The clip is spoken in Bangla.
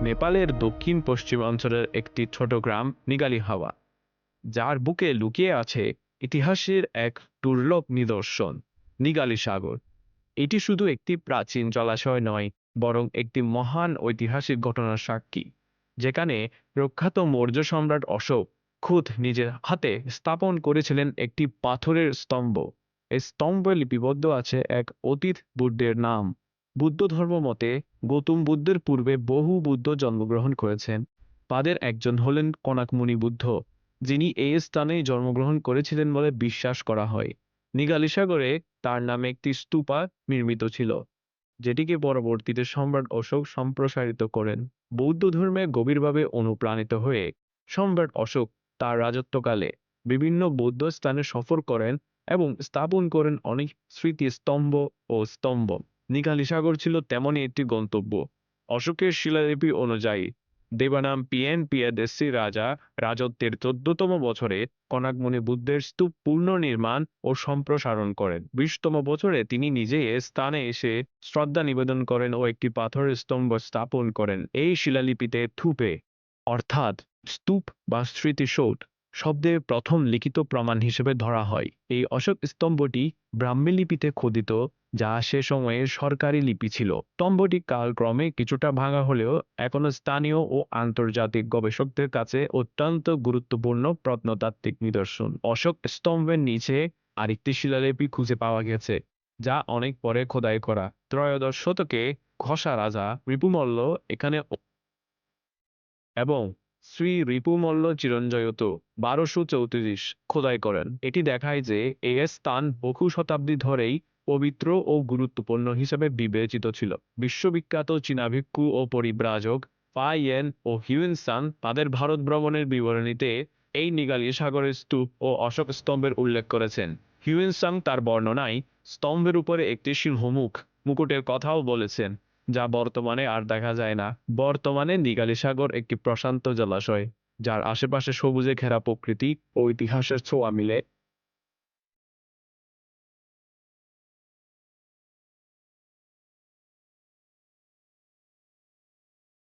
নেপালের দক্ষিণ পশ্চিমাঞ্চলের একটি ছোট গ্রাম নিগালি হাওয়া, যার বুকে লুকিয়ে আছে ইতিহাসের এক দুর্লভ নিদর্শন, নিগালি সাগর। এটি শুধু একটি প্রাচীন জলাশয় নয়, বরং একটি মহান ঐতিহাসিক ঘটনার সাক্ষী, যেখানে প্রখ্যাত মৌর্য সম্রাট অশোক খুদ নিজের হাতে স্থাপন করেছিলেন একটি পাথরের স্তম্ভ। এই স্তম্ভে লিপিবদ্ধ আছে এক অতীত বুদ্ধের নাম। বুদ্ধ ধর্ম মতে গৌতম বুদ্ধের পূর্বে বহু বুদ্ধ জন্মগ্রহণ করেছেন। তাদের একজন হলেন কনাকমুনি বুদ্ধ, যিনি এই স্থানেই জন্মগ্রহণ করেছিলেন বলে বিশ্বাস করা হয়। নিগালি সাগরে তার নামে একটি স্তূপা নির্মিত ছিল, যেটিকে পরবর্তীতে সম্রাট অশোক সম্প্রসারিত করেন। বৌদ্ধ ধর্মে গভীরভাবে অনুপ্রাণিত হয়ে সম্রাট অশোক তার রাজত্বকালে বিভিন্ন বৌদ্ধ স্থানে সফর করেন এবং স্থাপন করেন অনেক স্মৃতিস্তম্ভ ও স্তম্ভ। নিগালি সাগর ছিল তেমনই একটি গন্তব্য। অশোকের শিলালিপি অনুযায়ী দেবানাম পিএন পিয়াদেসি রাজা রাজত্বের 14তম বছরে কনাকমণি বুদ্ধের স্তূপ পুনর্নির্মাণ ও সম্প্রসারণ করেন। 20তম বছরে তিনি নিজে এ স্থানে এসে শ্রদ্ধা নিবেদন করেন ও একটি পাথরের স্তম্ভ স্থাপন করেন। এই শিলালিপিতে থুপে অর্থাৎ স্তূপ বা স্মৃতিসৌধ শব্দের প্রথম লিখিত প্রমাণ হিসেবে ধরা হয়। এই অশোক স্তম্ভটি ব্রাহ্মী লিপিতে খোদিত, যা সে সময়ের সরকারি লিপি ছিল। স্তম্ভটি কালক্রমে কিছুটা ভাঙা হলেও এখনো স্থানীয় ও আন্তর্জাতিক গবেষকদের কাছে অত্যন্ত গুরুত্বপূর্ণ প্রত্নতাত্ত্বিক নিদর্শন। অশোক স্তম্ভের নিচে আরেকটি শিলালিপি খুঁজে পাওয়া গেছে, যা অনেক পরে খোদাই করা। ত্রয়োদশ শতকে ঘষা রাজা রিপুমল্ল এখানে এবং শ্রী রিপুমল্ল চিরঞ্জয়ত 1234 খোদাই করেন। এটি দেখায় যে এই স্থান বহু শতাব্দী ধরেই পবিত্র ও গুরুত্বপূর্ণ হিসেবে বিবেচিত ছিল। বিশ্ববিখ্যাত চীনা ভিক্ষু ও পরিব্রাজক ফাইয়েন ও হিউয়েনসাং তাদের ভারত ভ্রমণের বিবরণীতে এই নিগালি সাগরের স্তূপ ও অশোক স্তম্ভের উল্লেখ করেছেন। হিউয়েনসাং তার বর্ণনায় স্তম্ভের উপরে একটি সিংহমুখ মুকুটের কথাও বলেছেন, যা বর্তমানে আর দেখা যায় না। বর্তমানে নিগালি সাগর একটি প্রশান্ত জলাশয়, যার আশেপাশে সবুজে ঘেরা প্রকৃতি ও ইতিহাসের ছোঁয়া মিলে